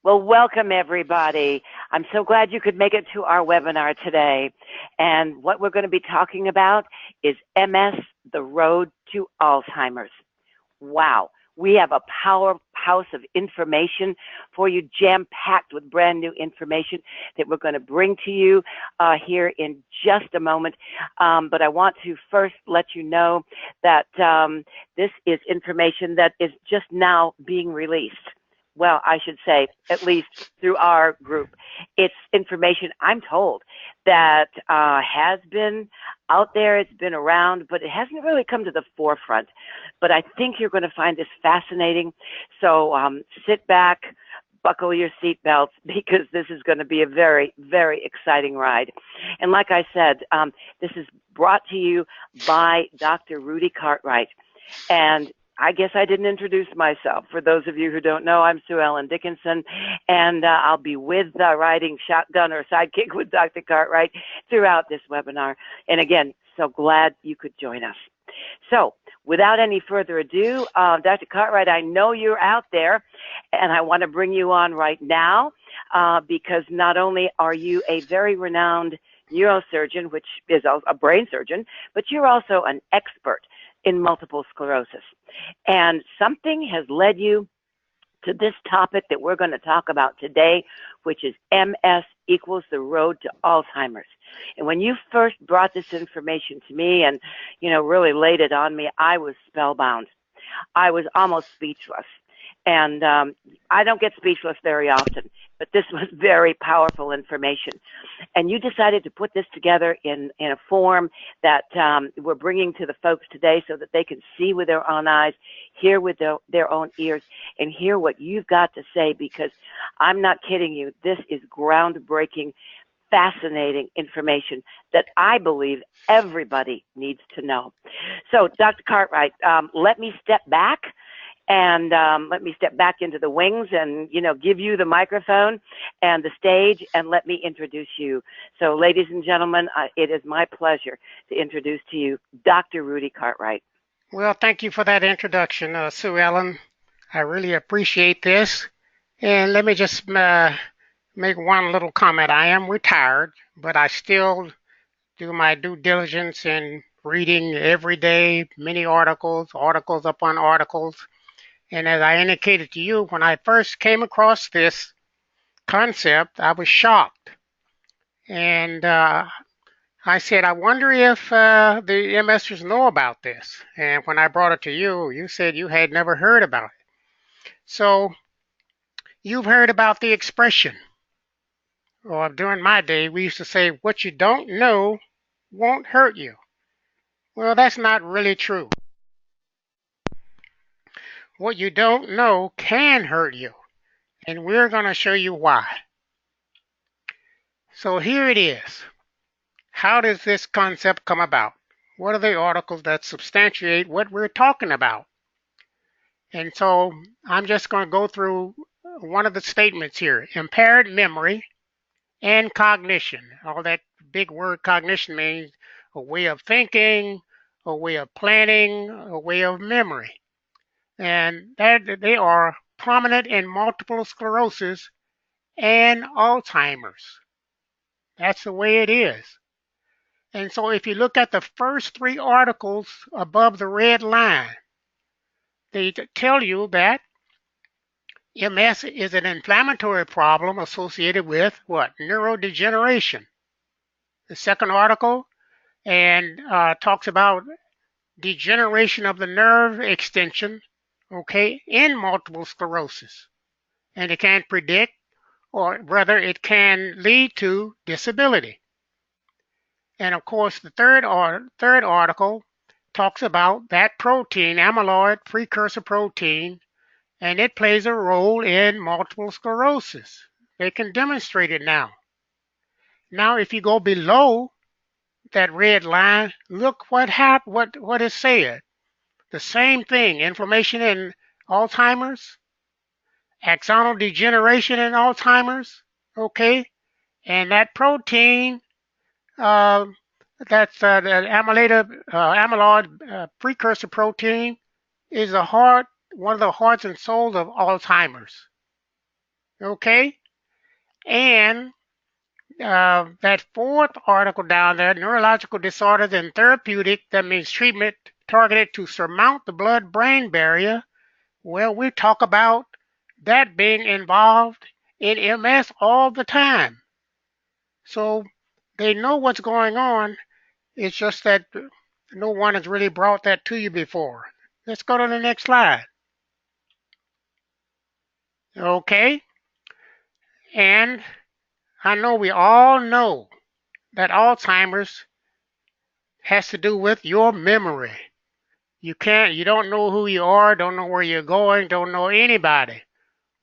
Well, welcome everybody. I'm so glad you could make it to our webinar today. And what we're going to be talking about is MS, the road to Alzheimer's. Wow. We have a powerhouse of information for you, jam-packed with brand new information that we're going to bring to you here in just a moment. But I want to first let you know that this is information that is just now being released. Well, I should say, at least through our group. It's information, I'm told, that has been out there, it's been around, but it hasn't really come to the forefront. But I think you're going to find this fascinating. So sit back, buckle your seatbelts, because this is going to be a very, very exciting ride. And like I said, this is brought to you by Dr. Rudy Cartwright. And I guess I didn't introduce myself. For those of you who don't know, I'm Sue Ellen Dickinson, and I'll be with riding shotgun or sidekick with Dr. Cartwright throughout this webinar. And again, so glad you could join us. So without any further ado, Dr. Cartwright, I know you're out there, and I want to bring you on right now because not only are you a very renowned neurosurgeon, which is a brain surgeon, but you're also an expert in multiple sclerosis. And something has led you to this topic that we're going to talk about today, which is MS equals the road to Alzheimer's. And when you first brought this information to me and, really laid it on me, I was spellbound. I was almost speechless. And I don't get speechless very often, but this was very powerful information. And you decided to put this together in a form that we're bringing to the folks today so that they can see with their own eyes, hear with their own ears, and hear what you've got to say, because I'm not kidding you. This is groundbreaking, fascinating information that I believe everybody needs to know. So, Dr. Cartwright, let me step back. And let me step back into the wings and, give you the microphone and the stage, and let me introduce you. So, ladies and gentlemen, it is my pleasure to introduce to you Dr. Rudy Cartwright. Well, thank you for that introduction, Sue Ellen. I really appreciate this. And let me just make one little comment. I am retired, but I still do my due diligence in reading every day, many articles upon articles. And as I indicated to you, when I first came across this concept, I was shocked. And I said, I wonder if the MSers know about this. And when I brought it to you, you said you had never heard about it. So you've heard about the expression. Or during my day, we used to say, what you don't know won't hurt you. Well, that's not really true. What you don't know can hurt you. And we're going to show you why. So here it is. How does this concept come about? What are the articles that substantiate what we're talking about? And so I'm just going to go through one of the statements here. Impaired memory and cognition. All that big word cognition means a way of thinking, a way of planning, a way of memory. And that they are prominent in multiple sclerosis and Alzheimer's. That's the way it is. And so if you look at the first three articles above the red line, they tell you that MS is an inflammatory problem associated with what? Neurodegeneration. The second article and talks about degeneration of the nerve extension, okay, in multiple sclerosis. And it can predict, or rather it can lead to disability. And of course, the third article talks about that protein, amyloid precursor protein, and it plays a role in multiple sclerosis. They can demonstrate it now. Now, if you go below that red line, look what is said. The same thing, inflammation in Alzheimer's, axonal degeneration in Alzheimer's, okay, and that protein, that's the amyloid precursor protein, is one of the hearts and souls of Alzheimer's. Okay? And that fourth article down there, neurological disorders and therapeutic, that means treatment targeted to surmount the blood-brain barrier. Well, we talk about that being involved in MS all the time. So they know what's going on. It's just that no one has really brought that to you before. Let's go to the next slide. Okay, and I know we all know that Alzheimer's has to do with your memory. You don't know who you are, don't know where you're going, don't know anybody.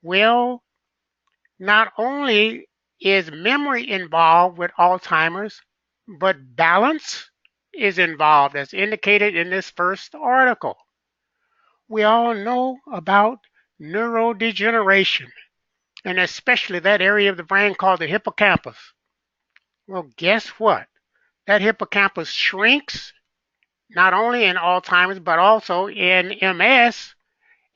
Well, not only is memory involved with Alzheimer's, but balance is involved, as indicated in this first article. We all know about neurodegeneration, and especially that area of the brain called the hippocampus. Well, guess what? That hippocampus shrinks not only in Alzheimer's but also in MS,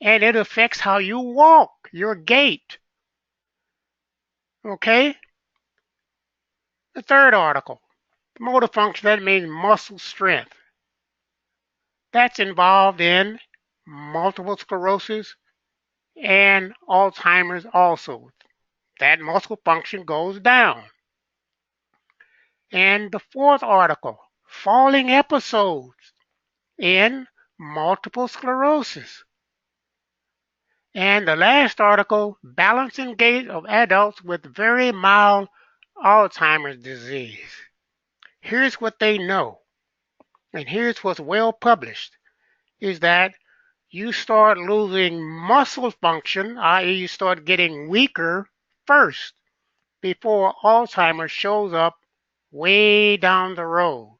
and it affects how you walk, your gait. Okay? The third article, motor function, that means muscle strength. That's involved in multiple sclerosis and Alzheimer's also. That muscle function goes down. And the fourth article, falling episodes in multiple sclerosis. And the last article, balancing gait of adults with very mild Alzheimer's disease. Here's what they know, and here's what's well published, is that you start losing muscle function, i.e. you start getting weaker first before Alzheimer's shows up way down the road.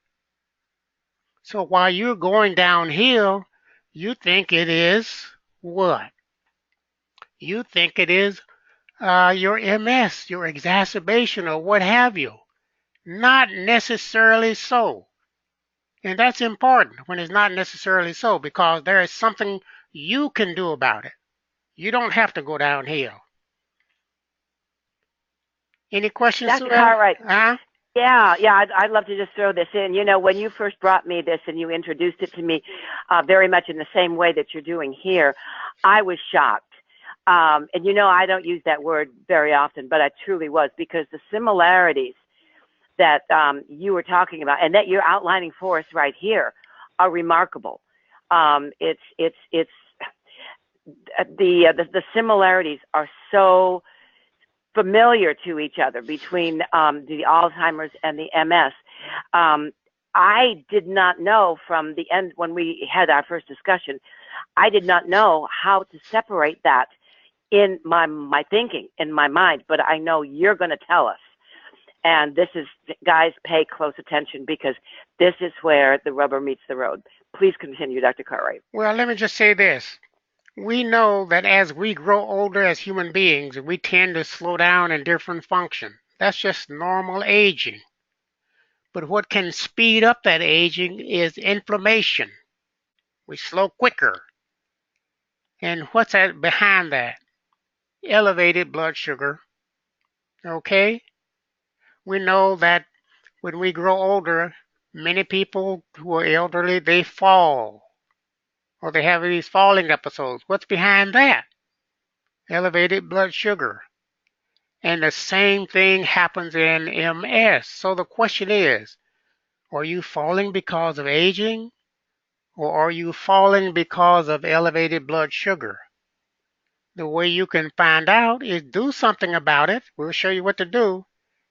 So while you're going downhill, you think it is what? You think it is your MS, your exacerbation, or what have you. Not necessarily so. And that's important when it's not necessarily so, because there is something you can do about it. You don't have to go downhill. Any questions, Dr. Sue? Cartwright. Huh? Yeah, I'd love to just throw this in. You know, when you first brought me this and you introduced it to me very much in the same way that you're doing here, I was shocked. And you know, I don't use that word very often, but I truly was, because the similarities that you were talking about and that you're outlining for us right here are remarkable. It's the similarities are so familiar to each other between the Alzheimer's and the MS. I did not know from the end when we had our first discussion, I did not know how to separate that in my thinking, in my mind, but I know you're going to tell us. And this is, guys, pay close attention, because this is where the rubber meets the road. Please continue, Dr. Cartwright. Well, let me just say this. We know that as we grow older as human beings, we tend to slow down in different functions. That's just normal aging. But what can speed up that aging is inflammation. We slow quicker. And what's that behind that? Elevated blood sugar. Okay? We know that when we grow older, many people who are elderly, they fall, or they have these falling episodes. What's behind that? Elevated blood sugar. And the same thing happens in MS. So the question is, are you falling because of aging, or are you falling because of elevated blood sugar? The way you can find out is do something about it. We'll show you what to do,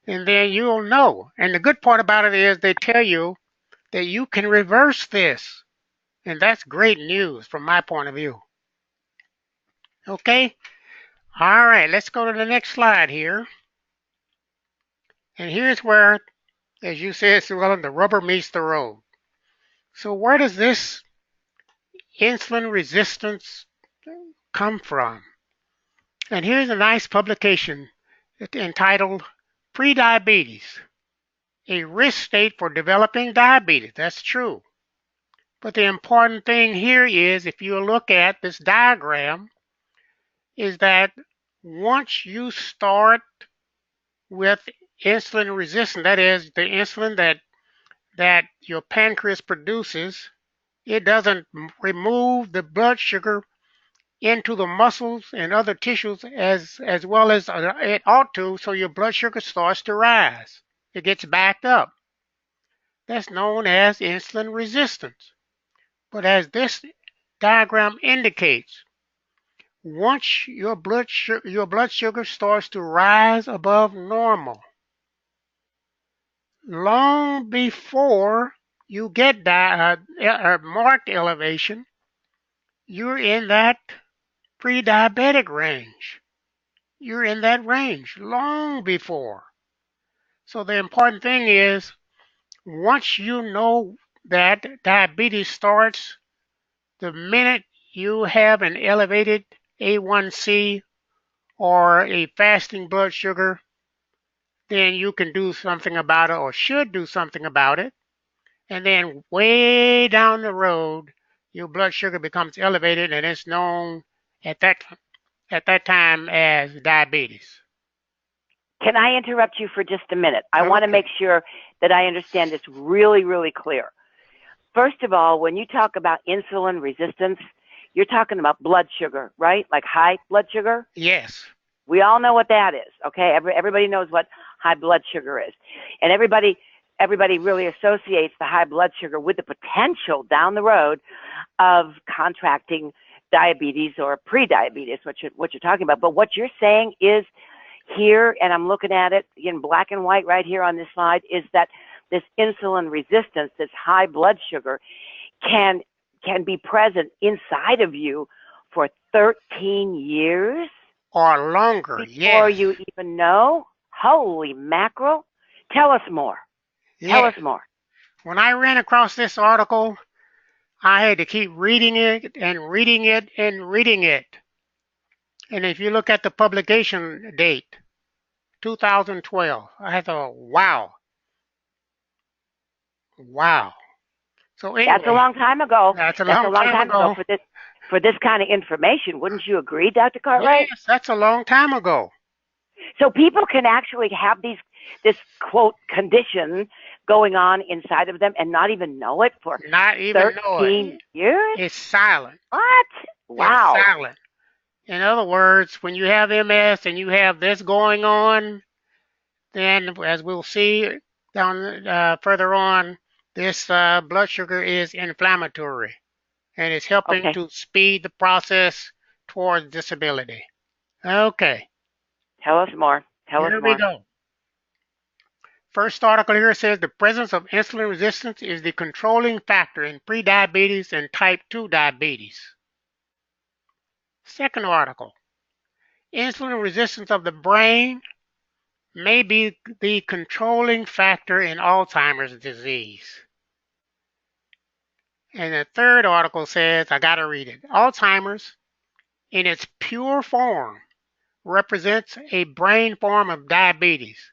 and then you'll know. And the good part about it is they tell you that you can reverse this. And that's great news from my point of view. Okay? All right, let's go to the next slide here. And here's where, as you said, Sue Ellen, the rubber meets the road. So where does this insulin resistance come from? And here's a nice publication entitled Prediabetes, a risk state for developing diabetes. That's true. But the important thing here is, if you look at this diagram, is that Once you start with insulin resistance, that is the insulin that your pancreas produces, it doesn't remove the blood sugar into the muscles and other tissues as well as it ought to, so your blood sugar starts to rise. It gets backed up. That's known as insulin resistance. But as this diagram indicates, once your blood sugar starts to rise above normal, long before you get marked elevation, you're in that pre-diabetic range. You're in that range long before. So the important thing is, once you know that diabetes starts the minute you have an elevated A1C or a fasting blood sugar, then you can do something about it or should do something about it. And then way down the road, your blood sugar becomes elevated and it's known at that time as diabetes. Can I interrupt you for just a minute? I want to Okay. make sure that I understand this really, really clear. First of all, when you talk about insulin resistance, you're talking about blood sugar, right? Like high blood sugar? Yes. We all know what that is, okay? Everybody knows what high blood sugar is. And everybody really associates the high blood sugar with the potential down the road of contracting diabetes or pre-diabetes, what you're talking about. But what you're saying is here, and I'm looking at it in black and white right here on this slide, is that this insulin resistance, this high blood sugar, can be present inside of you for 13 years Or longer, before yes. you even know. Holy mackerel! Tell us more. Tell Yes. us more. When I ran across this article, I had to keep reading it and reading it and reading it. And if you look at the publication date, 2012, I thought, wow, wow. So That's a anyway, long time ago. that's a That's a long long time time ago ago. for this kind of information. Wouldn't you agree, Dr. Cartwright? Yes, that's a long time ago. So people can actually have this quote condition going on inside of them and not even know it for Not even know 13 it. years? It's silent. What? It's Wow. silent. In other words, when you have MS and you have this going on, then as we'll see down further on, this blood sugar is inflammatory and it's helping Okay. to speed the process towards disability. Okay, Tell us more. Tell us here we more. go. First article here says the presence of insulin resistance is the controlling factor in prediabetes and type 2 diabetes. Second article, insulin resistance of the brain may be the controlling factor in Alzheimer's disease. And the third article says, I got to read it. Alzheimer's, in its pure form, represents a brain form of diabetes.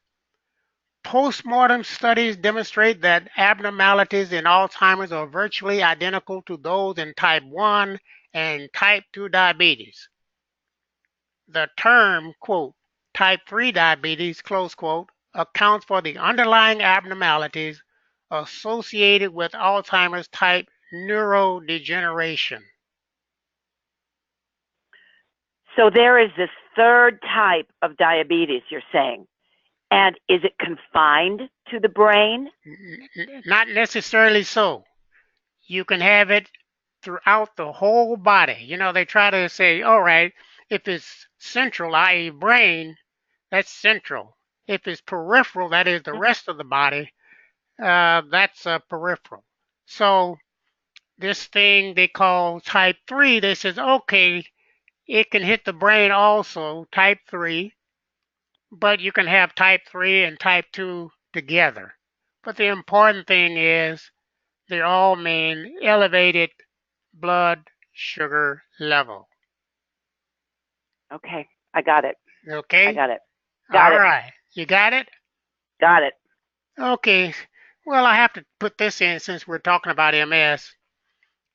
Postmortem studies demonstrate that abnormalities in Alzheimer's are virtually identical to those in type 1 and type 2 diabetes. The term, quote, type 3 diabetes, close quote, accounts for the underlying abnormalities associated with Alzheimer's type neurodegeneration. So there is this third type of diabetes, you're saying. And is it confined to the brain? Not necessarily so. You can have it throughout the whole body. You know, they try to say, all right, if it's central, i.e., brain, that's central. If it's peripheral, that is the rest of the body, that's peripheral. So this thing they call type 3, they says, okay, it can hit the brain also, type 3, but you can have type 3 and type 2 together. But the important thing is they all mean elevated blood sugar level. Okay. I got it. I Okay? got it. Got All it. right. You got it? Got it. Okay. Well, I have to put this in since we're talking about MS.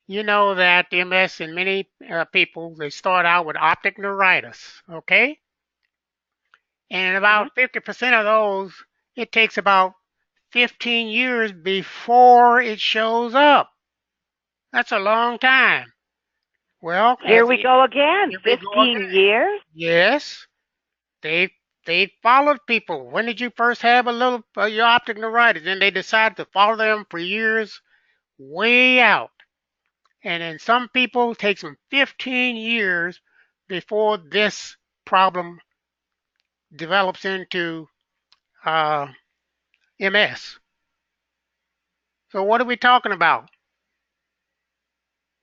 You know that MS in many people, they start out with optic neuritis. Okay? And about 50% of those, it takes about 15 years before it shows up. That's a long time. Well, Here we go again. here we go 15 again. years? Yes, they they followed people. When did you first have a little your optic neuritis? And they decided to follow them for years, way out. And then some people it takes them 15 years before this problem develops into uh, MS. So what are we talking about?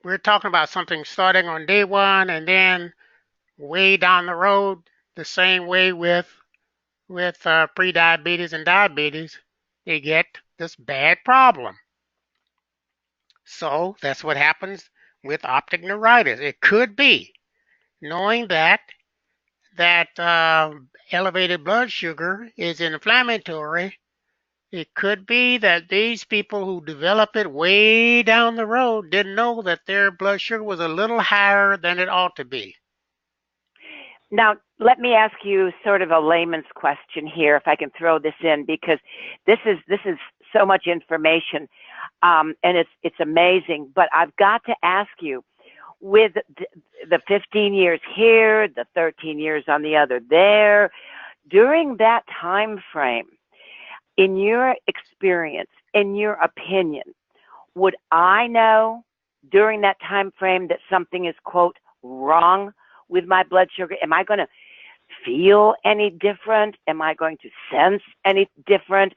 We're talking about something starting on day one and then way down the road, the same way with pre-diabetes and diabetes, they get this bad problem. So that's what happens with optic neuritis. It could be knowing that elevated blood sugar is inflammatory. It could be that these people who develop it way down the road didn't know that their blood sugar was a little higher than it ought to be. Now, let me ask you sort of a layman's question here, if I can throw this in, because this is so much information, and it's amazing. But I've got to ask you, with the 15 years here, the 13 years on the other there, during that time frame, in your experience, in your opinion, would I know during that time frame that something is, quote, wrong with my blood sugar? Am I going to feel any different? Am I going to sense any different?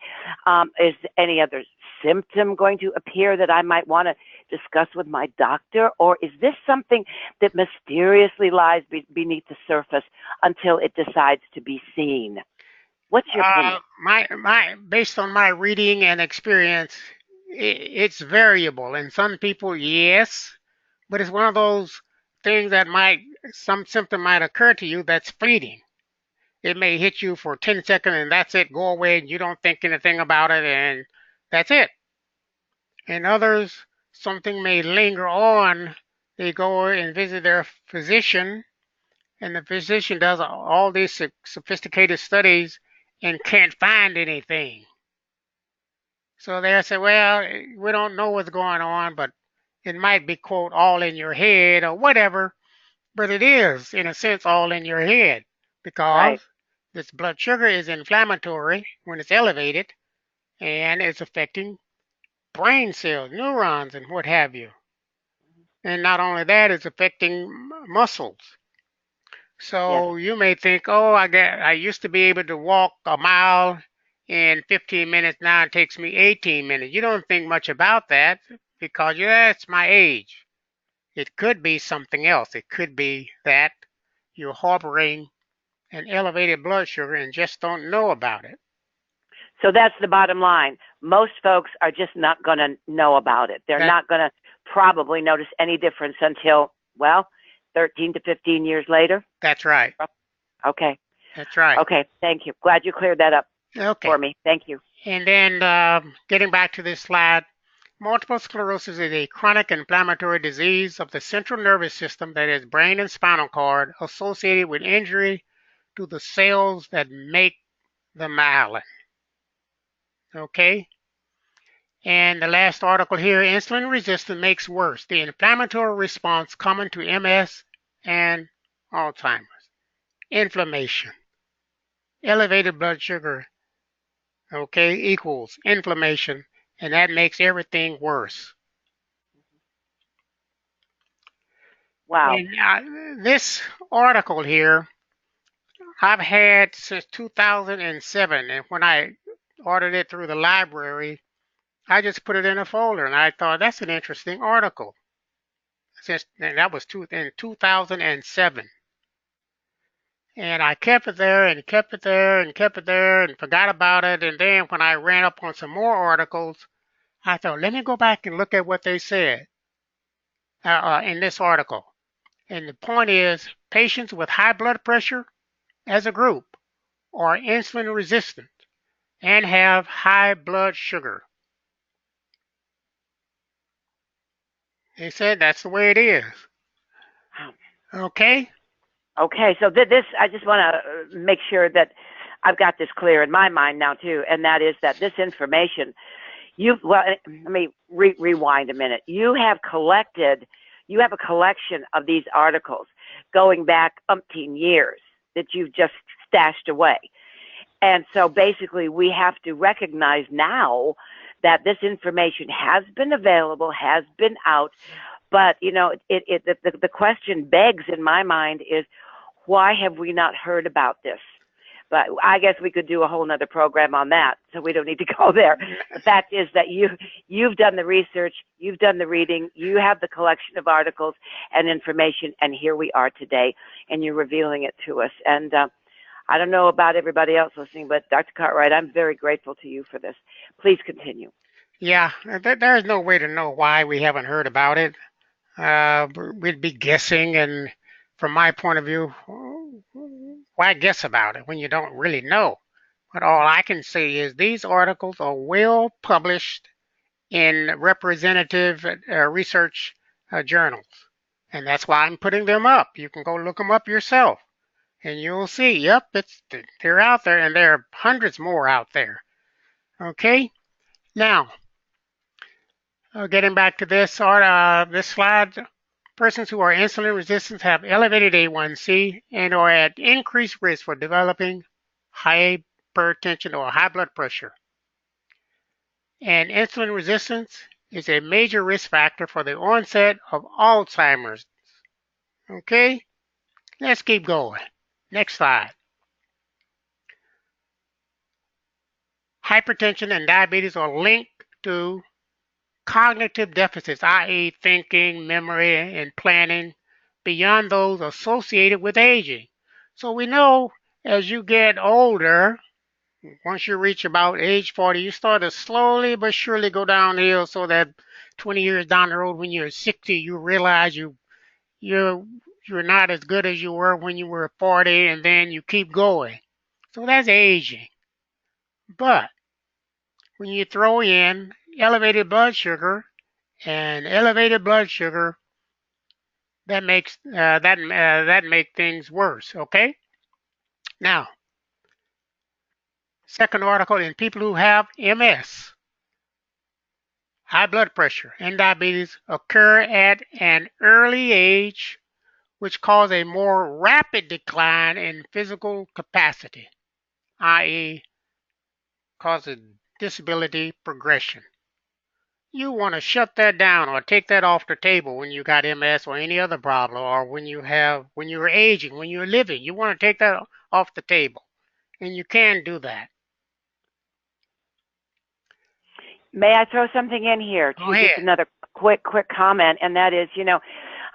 Is any other symptom going to appear that I might want to discuss with my doctor? Or is this something that mysteriously lies beneath the surface until it decides to be seen? What's your opinion? Based on my reading and experience, it's variable. And some people, yes, but it's one of those things that some symptom might occur to you that's fleeting. It may hit you for 10 seconds and that's it, go away, and you don't think anything about it, and that's it. And others, something may linger on. They go and visit their physician, and the physician does all these sophisticated studies and can't find anything. So they say, well, we don't know what's going on, but it might be, quote, all in your head or whatever. But it is, in a sense, all in your head Right. because this blood sugar is inflammatory when it's elevated and it's affecting brain cells, neurons, and what have you. And not only that, it's affecting muscles. Yes. So you may think, oh, I used to be able to walk a mile in 15 minutes. Now it takes me 18 minutes. You don't think much about that because yeah, it's my age. It could be something else. It could be that you're harboring an elevated blood sugar and just don't know about it. So that's the bottom line. Most folks are just not going to know about it. They're That not going to probably notice any difference until, well, 13 to 15 years later. that's right. Okay. That's right. Okay. Thank you. Glad you cleared that up Okay. for me. Thank you. And then getting back to this slide, multiple sclerosis is a chronic inflammatory disease of the central nervous system that is brain and spinal cord associated with injury to the cells that make the myelin. Okay? And the last article here, insulin resistance makes worse the inflammatory response common to MS and Alzheimer's. Inflammation. Elevated blood sugar, okay, equals inflammation, and that makes everything worse. Wow. And this article here, I've had since 2007, and when I ordered it through the library, I just put it in a folder, and I thought that's an interesting article. And that was in 2007, and I kept it there and kept it there and kept it there and forgot about it. And then when I ran up on some more articles, I thought, let me go back and look at what they said in this article. And the point is, patients with high blood pressure as a group are insulin resistant and have high blood sugar. They said that's the way it is. Okay? Okay. So this, I just want to make sure that I've got this clear in my mind now too, and that is that this information, well, let me rewind a minute. You have a collection of these articles going back umpteen years that you've just stashed away. And so basically we have to recognize now that this information has been available, has been out, but the question begs in my mind is, why have we not heard about this? But I guess we could do a whole nother program on that, so we don't need to go there. The fact is that you've done the research, you've done the reading, you have the collection of articles and information, and here we are today, and you're revealing it to us. And I don't know about everybody else listening, but Dr. Cartwright, I'm very grateful to you for this. Please continue. Yeah, there's no way to know why we haven't heard about it. We'd be guessing, and from my point of view, why guess about it when you don't really know? But all I can say is these articles are well published in representative research journals, and that's why I'm putting them up. You can go look them up yourself, and you'll see, yep, they're out there, and there are hundreds more out there. Okay, now getting back to this slide. Persons who are insulin resistant have elevated A1C and are at increased risk for developing hypertension or high blood pressure. And insulin resistance is a major risk factor for the onset of Alzheimer's. Okay, let's keep going. Next slide. Hypertension and diabetes are linked to cognitive deficits, i.e. thinking, memory, and planning, beyond those associated with aging. So we know as you get older, once you reach about age 40, you start to slowly but surely go downhill, so that 20 years down the road when you're 60, you realize you're not as good as you were when you were 40, and then you keep going. So that's aging. But when you throw in elevated blood sugar, and elevated blood sugar, that makes make things worse. Okay. Now, second article, in people who have MS, high blood pressure and diabetes occur at an early age, which cause a more rapid decline in physical capacity, i.e., causes disability progression. You want to shut that down or take that off the table when you got MS or any other problem, or when you're aging, when you're living. You want to take that off the table, and you can do that. May I throw something in here Go too? ahead. Just another quick comment, and that is,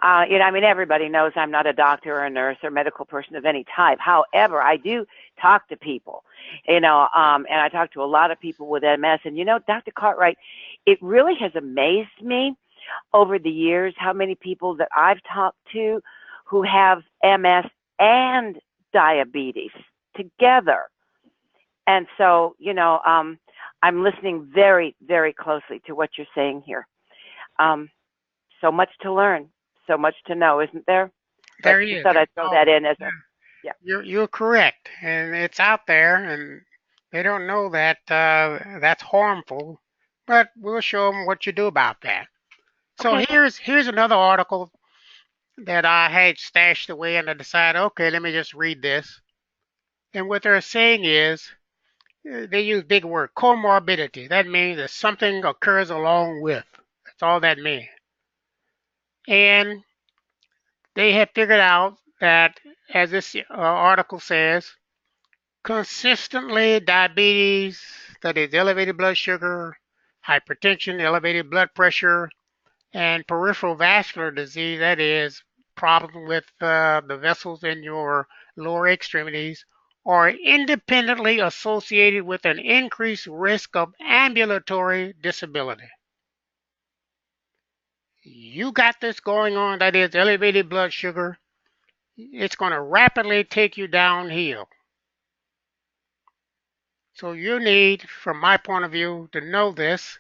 I mean, everybody knows I'm not a doctor or a nurse or medical person of any type. However, I do talk to people, and I talk to a lot of people with MS. And, Dr. Cartwright, it really has amazed me over the years how many people that I've talked to who have MS and diabetes together. And so, I'm listening very, very closely to what you're saying here. So much to learn, so much to know, isn't there? There is. Thought I'd throw that in as yeah. You're correct, and it's out there, and they don't know that that's harmful, but we'll show them what you do about that. So okay. here's another article that I had stashed away, and I decided, okay, let me just read this. And what they're saying is, they use big word, comorbidity. That means that something occurs along with. That's all that means. And they have figured out that, as this article says, consistently diabetes, that is elevated blood sugar, hypertension, elevated blood pressure, and peripheral vascular disease, that is problem with the vessels in your lower extremities, are independently associated with an increased risk of ambulatory disability. You got this going on, that is elevated blood sugar, it's going to rapidly take you downhill. So you need, from my point of view, to know this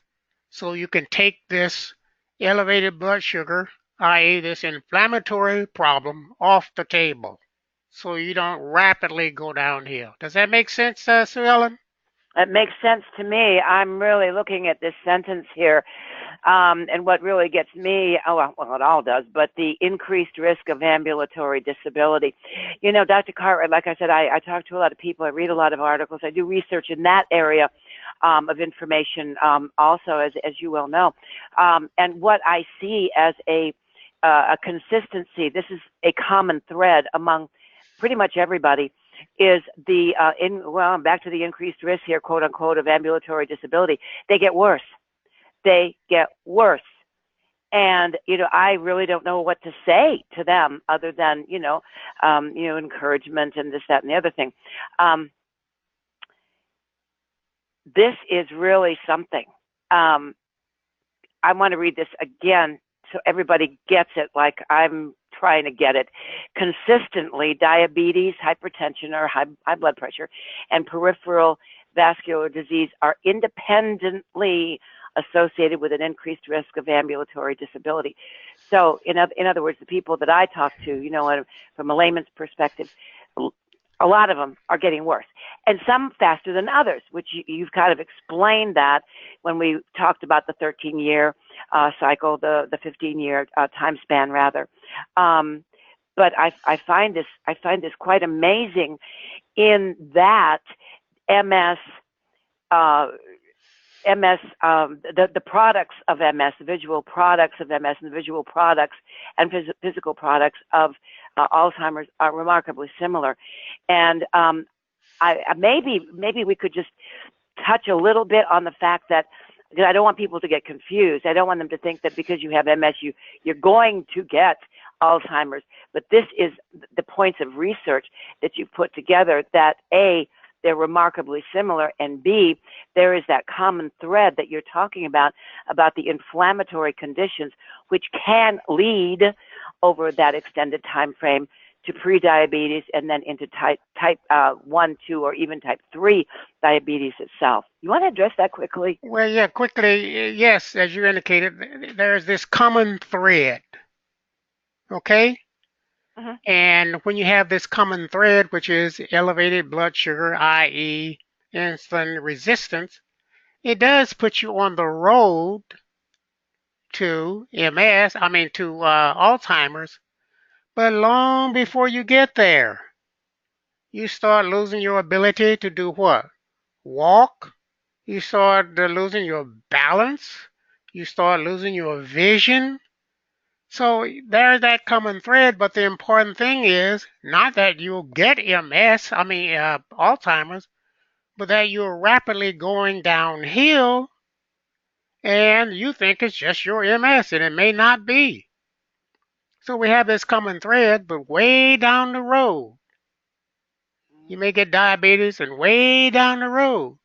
so you can take this elevated blood sugar, i.e. this inflammatory problem, off the table. so you don't rapidly go downhill. Does that make sense, Sue Ellen? It makes sense to me. I'm really looking at this sentence here. And what really gets me, well, it all does, but the increased risk of ambulatory disability. You know, Dr. Cartwright, like I said, I talk to a lot of people. I read a lot of articles. I do research in that area of information also, as you well know. And what I see as a consistency, this is a common thread among pretty much everybody, is the, back to the increased risk here, quote unquote, of ambulatory disability. They get worse. They get worse. And, you know, I really don't know what to say to them other than, encouragement and this, that, and the other thing. This is really something. I want to read this again so everybody gets it like I'm trying to get it. Consistently, diabetes, hypertension, or high blood pressure, and peripheral vascular disease are independently associated with an increased risk of ambulatory disability. So, in other words, the people that I talk to, from a layman's perspective, a lot of them are getting worse, and some faster than others, which you've kind of explained that when we talked about the 13-year cycle, the 15-year time span, rather. But I find this quite amazing in that MS, the products of MS, the visual products of MS, and the visual products and physical products of Alzheimer's are remarkably similar. And maybe we could just touch a little bit on the fact that, because I don't want people to get confused. I don't want them to think that because you have MS, you're going to get Alzheimer's. But this is the points of research that you put together that A, they're remarkably similar, and B, there is that common thread that you're talking about the inflammatory conditions, which can lead over that extended time frame to prediabetes and then into type 1, 2, or even type 3 diabetes itself. You want to address that quickly? Well, yeah, quickly, yes, as you indicated, there's this common thread, okay? Mm-hmm. And when you have this common thread, which is elevated blood sugar, i.e. insulin resistance, it does put you on the road to Alzheimer's. But long before you get there, you start losing your ability to do what? Walk. You start losing your balance. You start losing your vision. So there's that common thread, but the important thing is not that you'll get Alzheimer's, but that you're rapidly going downhill and you think it's just your MS, and it may not be. So we have this common thread, but way down the road, you may get diabetes, and way down the road,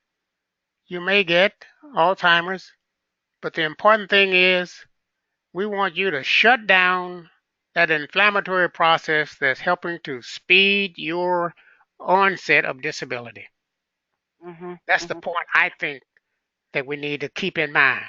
you may get Alzheimer's. But the important thing is we want you to shut down that inflammatory process that's helping to speed your onset of disability. Mm-hmm. That's the Mm-hmm. point I think that we need to keep in mind.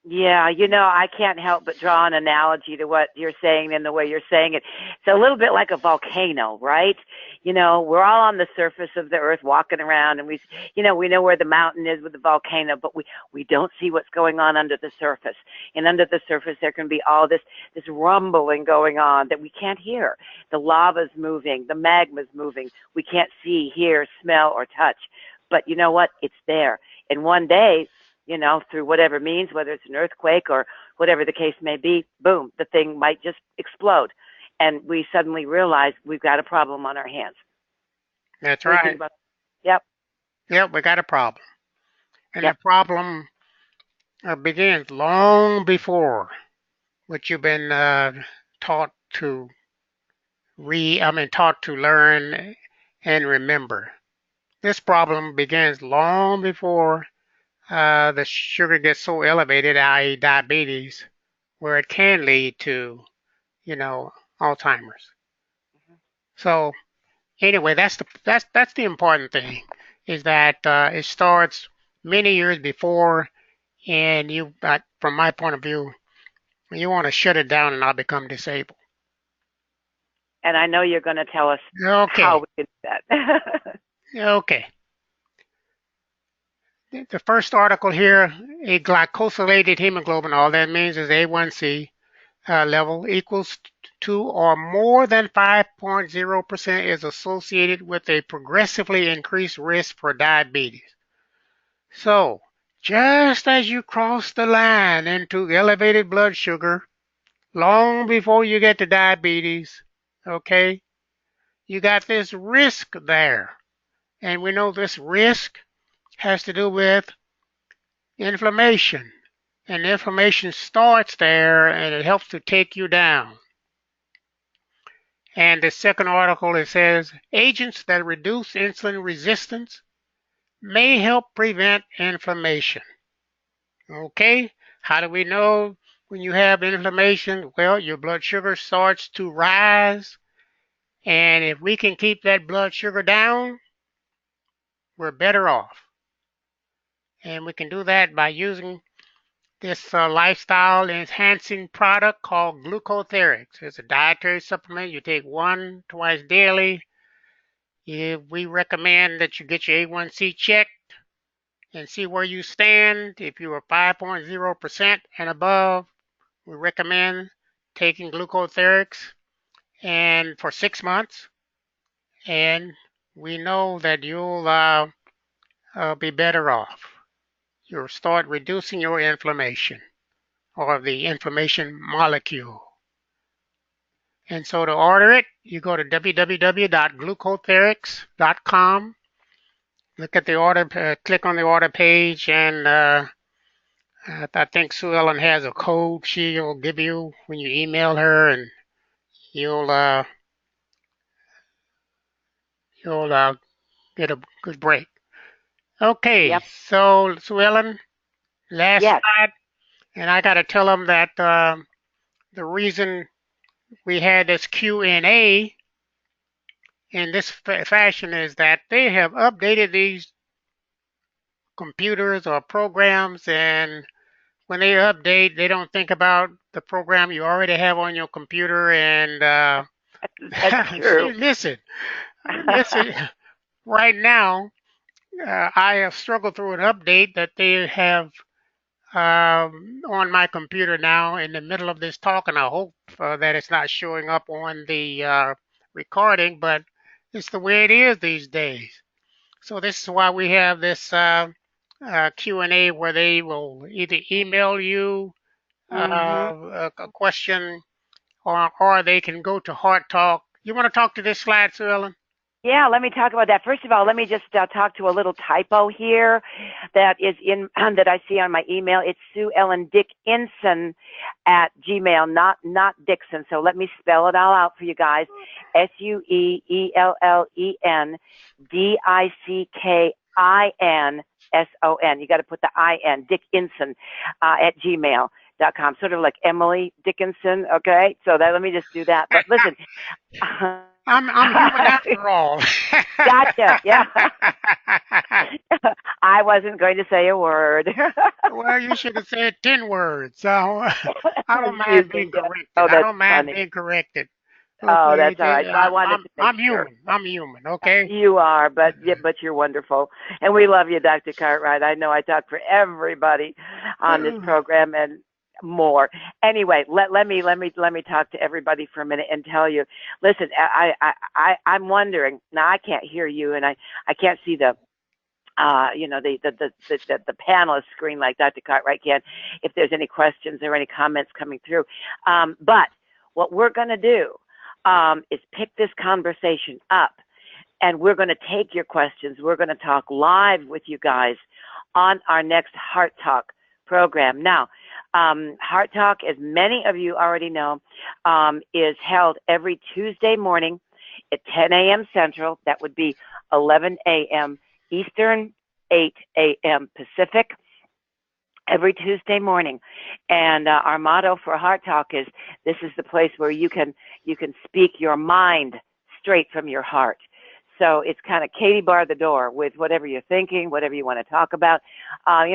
Yeah, I can't help but draw an analogy to what you're saying and the way you're saying it. It's a little bit like a volcano, right? We're all on the surface of the earth walking around, and we know where the mountain is with the volcano, but we don't see what's going on under the surface. And under the surface, there can be all this rumbling going on that we can't hear. The lava's moving, the magma's moving. We can't see, hear, smell, or touch. But you know what? It's there. And one day, through whatever means, whether it's an earthquake or whatever the case may be, boom, the thing might just explode. And we suddenly realize we've got a problem on our hands. That's What do you think right. about that? Yep. Yep, we got a problem. And the Yep. problem begins long before what you've been taught to taught to learn and remember. This problem begins long before the sugar gets so elevated, i.e. diabetes, where it can lead to, Alzheimer's. So anyway, that's the important thing, is that it starts many years before, and from my point of view, you want to shut it down and not become disabled. And I know you're going to tell us how Okay. we can do that. Okay. The first article here, a glycosylated hemoglobin, all that means is A1C level equals to or more than 5.0% is associated with a progressively increased risk for diabetes. So, just as you cross the line into elevated blood sugar, long before you get to diabetes, okay, you got this risk there. And we know this risk has to do with inflammation. And inflammation starts there and it helps to take you down. And the second article, it says agents that reduce insulin resistance may help prevent inflammation. Okay, how do we know when you have inflammation? Well, your blood sugar starts to rise. And if we can keep that blood sugar down, we're better off. And we can do that by using this lifestyle enhancing product called glucotherix. It's a dietary supplement. You take one twice daily. We recommend that you get your A1C checked and see where you stand. If you are 5.0% and above, we recommend taking glucotherix and for 6 months. And we know that you'll be better off. You'll start reducing your inflammation or the inflammation molecule. And so to order it, you go to www.glucotherix.com, look at the order, click on the order page, and I think Sue Ellen has a code she'll give you when you email her, and you'll uh, you'll get a good break. Okay, Yep. so Sue Ellen, last Yes. slide, and I got to tell them that the reason we had this Q&A in this fashion is that they have updated these computers or programs, and when they update, they don't think about the program you already have on your computer. And That's true. listen, right now, I have struggled through an update that they have on my computer now in the middle of this talk, and I hope that it's not showing up on the recording, but it's the way it is these days. So this is why we have this Q&A where they will either email you Mhm. a question, or they can go to Heart Talk. You want to talk to this slide, Sue Ellen? Yeah, let me talk about that. First of all, let me just talk to a little typo here that is in that I see on my email. It's Sue Ellen Dickinson at Gmail, not Dixon. So let me spell it all out for you guys. SUELLENDICKINSON. You got to put the IN, Dickinson, at gmail.com. Sort of like Emily Dickinson. Okay, so that let me just do that. But listen. I'm human after all. Gotcha. Yeah. I wasn't going to say a word. Well, you should have said 10 words. So I don't Excuse mind me. being Yeah. corrected. Oh, I that's don't mind funny. being corrected. Oh, Okay, that's all right. So I wanted to make I'm sure. human. I'm human. Okay. You are, but yeah, but you're wonderful, and we love you, Dr. Cartwright. I know I talk for everybody on this program and more. Anyway, let me talk to everybody for a minute and tell you. Listen, I'm wondering now. I can't hear you, and I can't see the the panelist screen like Dr. Cartwright can. If there's any questions or any comments coming through, but what we're going to do is pick this conversation up, and we're going to take your questions. We're going to talk live with you guys on our next Heart Talk program. Now, Heart Talk, as many of you already know, is held every Tuesday morning at 10 a.m. Central. That would be 11 a.m. Eastern, 8 a.m. Pacific, every Tuesday morning. And our motto for Heart Talk is, this is the place where you can speak your mind straight from your heart. So it's kind of Katie bar the door with whatever you're thinking, whatever you want to talk about.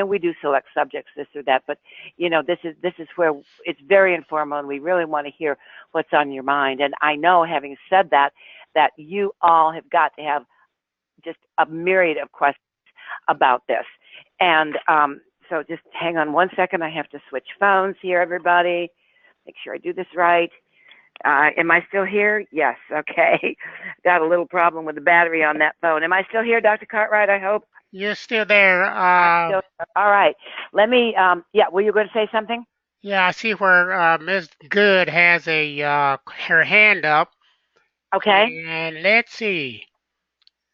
We do select subjects, this or that, but this is where it's very informal, and we really want to hear what's on your mind. And I know, having said that, that you all have got to have just a myriad of questions about this. And so just hang on one second. I have to switch phones here, everybody. Make sure I do this right. Am I still here? Yes. Okay. Got a little problem with the battery on that phone. Am I still here, Dr. Cartwright, I hope? You're still there. All right. Let me, were you going to say something? Yeah, I see where Ms. Good has her hand up. Okay. And let's see.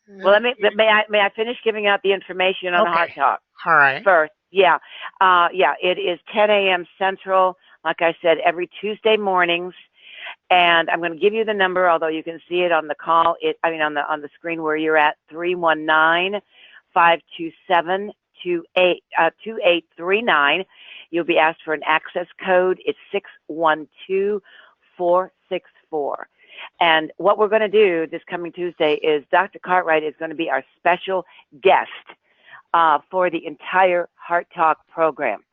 Well, may I finish giving out the information on the Heart Talk? All right. First. Yeah. It is 10 a.m. Central, like I said, every Tuesday mornings. And I'm going to give you the number, although you can see it on the call. On the screen where you're at, 319-527-2839. You'll be asked for an access code. It's 612464. And what we're going to do this coming Tuesday is Dr. Cartwright is going to be our special guest for the entire Heart Talk program.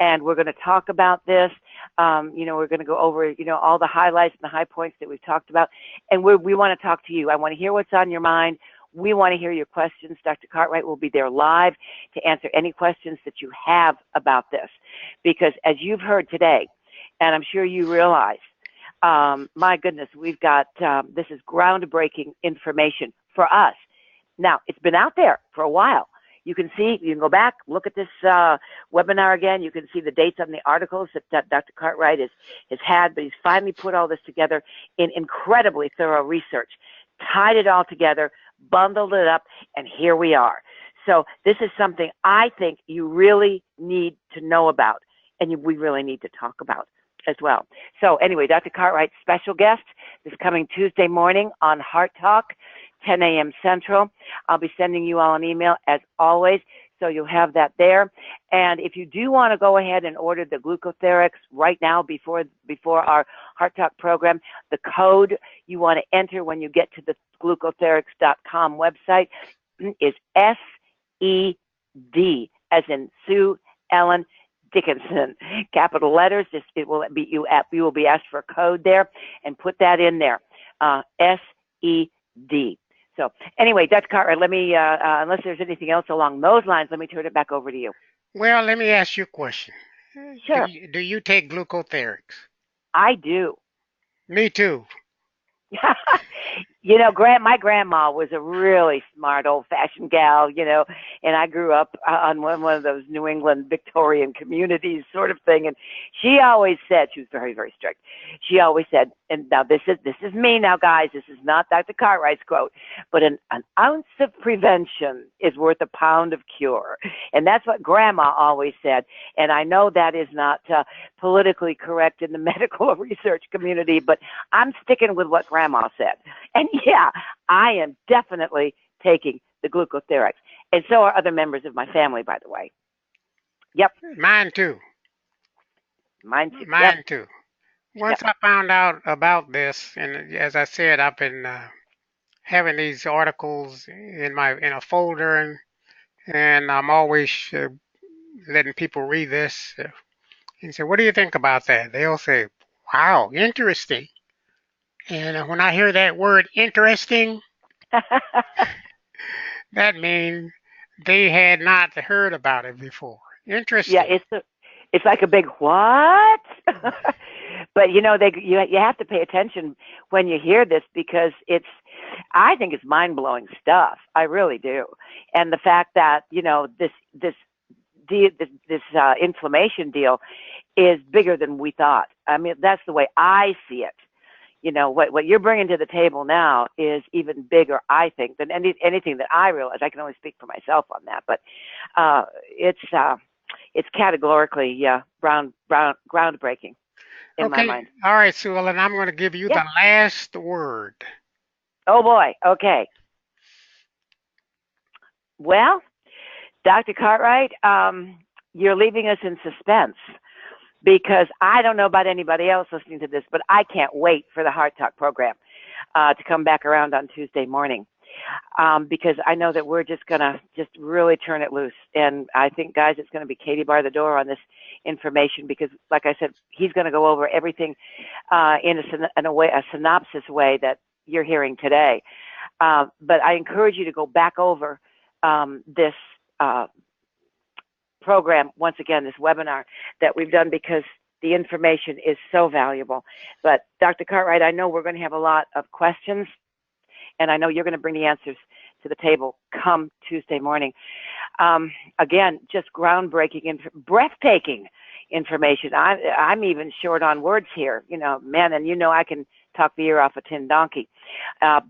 And we're going to talk about this. We're going to go over, all the highlights and the high points that we've talked about. And we want to talk to you. I want to hear what's on your mind. We want to hear your questions. Dr. Cartwright will be there live to answer any questions that you have about this. Because as you've heard today, and I'm sure you realize, my goodness, we've got, this is groundbreaking information for us. Now, it's been out there for a while. You can go back, look at this webinar again. You can see the dates on the articles that Dr. Cartwright has had, but he's finally put all this together in incredibly thorough research, tied it all together, bundled it up, and here we are. So this is something I think you really need to know about, and we really need to talk about as well. So anyway, Dr. Cartwright's special guest is coming Tuesday morning on Heart Talk, 10 a.m. Central. I'll be sending you all an email as always, so you'll have that there. And if you do want to go ahead and order the Glucotherix right now before our Heart Talk program, the code you want to enter when you get to the glucotherix.com website is SED, as in Sue Ellen Dickinson, capital letters. You will be asked for a code there, and put that in there, SED. So anyway, Dr. Cartwright, let me, unless there's anything else along those lines, let me turn it back over to you. Well, let me ask you a question. Sure. Do you take Glucotherix? I do. Me too. My grandma was a really smart, old-fashioned gal, and I grew up on one of those New England Victorian communities sort of thing, and she always said, she was very, very strict. She always said, and now this is me now, guys, this is not Dr. Cartwright's quote, but an ounce of prevention is worth a pound of cure. And that's what Grandma always said, and I know that is not politically correct in the medical research community, but I'm sticking with what Grandma said. And yeah, I am definitely taking the Glucotherix. And so are other members of my family, by the way. Yep. Mine too. Mine too. Mine yep. too. Once I found out about this, and as I said, I've been having these articles in a folder, and I'm always letting people read this and say, "What do you think about that?" They'll say, "Wow, interesting." And when I hear that word interesting, that means they had not heard about it before. Interesting. Yeah, it's like a big what? But you have to pay attention when you hear this, because I think it's mind-blowing stuff. I really do. And the fact that this inflammation deal is bigger than we thought. I mean, that's the way I see it. What you're bringing to the table now is even bigger, I think, than anything that I realize. I can only speak for myself on that, but it's categorically groundbreaking in my mind. All right, Sue Ellen, I'm going to give you the last word. Oh boy. Okay. Well, Dr. Cartwright, you're leaving us in suspense, because I don't know about anybody else listening to this, but I can't wait for the Heart Talk program to come back around on Tuesday morning. because I know that we're just going to just really turn it loose. And I think, guys, it's going to be Katie bar the door on this information because, like I said, he's going to go over everything in a synopsis way that you're hearing today. But I encourage you to go back over this program, once again, this webinar that we've done because the information is so valuable. But Dr. Cartwright, I know we're going to have a lot of questions, and I know you're going to bring the answers to the table come Tuesday morning. Again, just groundbreaking and breathtaking information. I'm even short on words here, man, and I can talk the ear off a tin donkey. And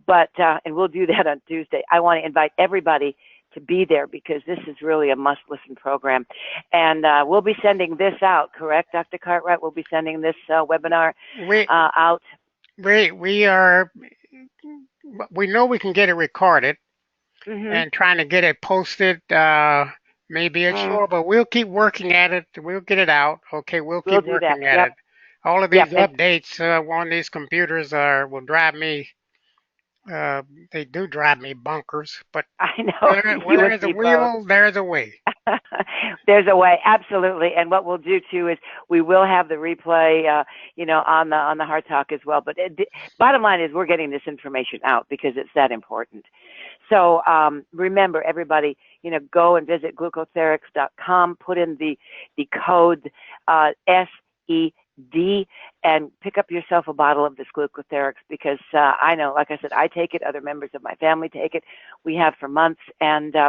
we'll do that on Tuesday. I want to invite everybody to be there because this is really a must-listen program. And we'll be sending this out, correct, Dr. Cartwright? We'll be sending this webinar out. We know we can get it recorded and trying to get it posted. Maybe it's short, but we'll keep working at it. We'll get it out. Okay, we'll keep working at it. All of these updates on these computers will drive me. They do drive me bonkers, but I know. where there's a will, there's a way. There's a way, absolutely. And what we'll do too is we will have the replay, on the Heart Talk as well. But bottom line is we're getting this information out because it's that important. So remember, everybody, go and visit glucotherix.com, put in the code SED, and pick up yourself a bottle of this Glucotherix because I know, like I said, I take it. Other members of my family take it. We have for months, and I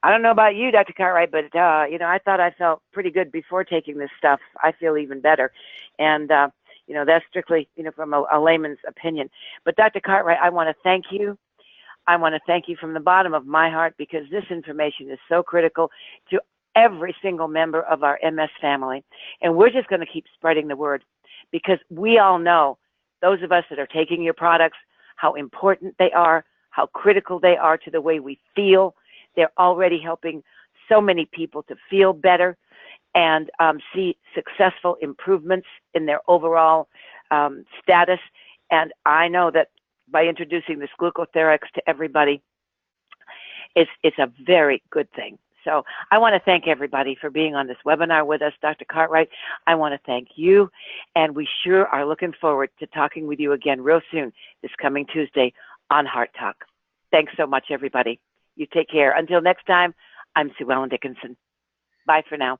don't know about you, Dr. Cartwright, but I thought I felt pretty good before taking this stuff. I feel even better, and that's strictly from a layman's opinion. But Dr. Cartwright, I want to thank you. I want to thank you from the bottom of my heart because this information is so critical to every single member of our MS family. And we're just going to keep spreading the word because we all know, those of us that are taking your products, how important they are, how critical they are to the way we feel. They're already helping so many people to feel better and see successful improvements in their overall status. And I know that by introducing this Glucotherix to everybody, it's a very good thing. So I want to thank everybody for being on this webinar with us, Dr. Cartwright. I want to thank you, and we sure are looking forward to talking with you again real soon this coming Tuesday on Heart Talk. Thanks so much, everybody. You take care. Until next time, I'm Sue Ellen Dickinson. Bye for now.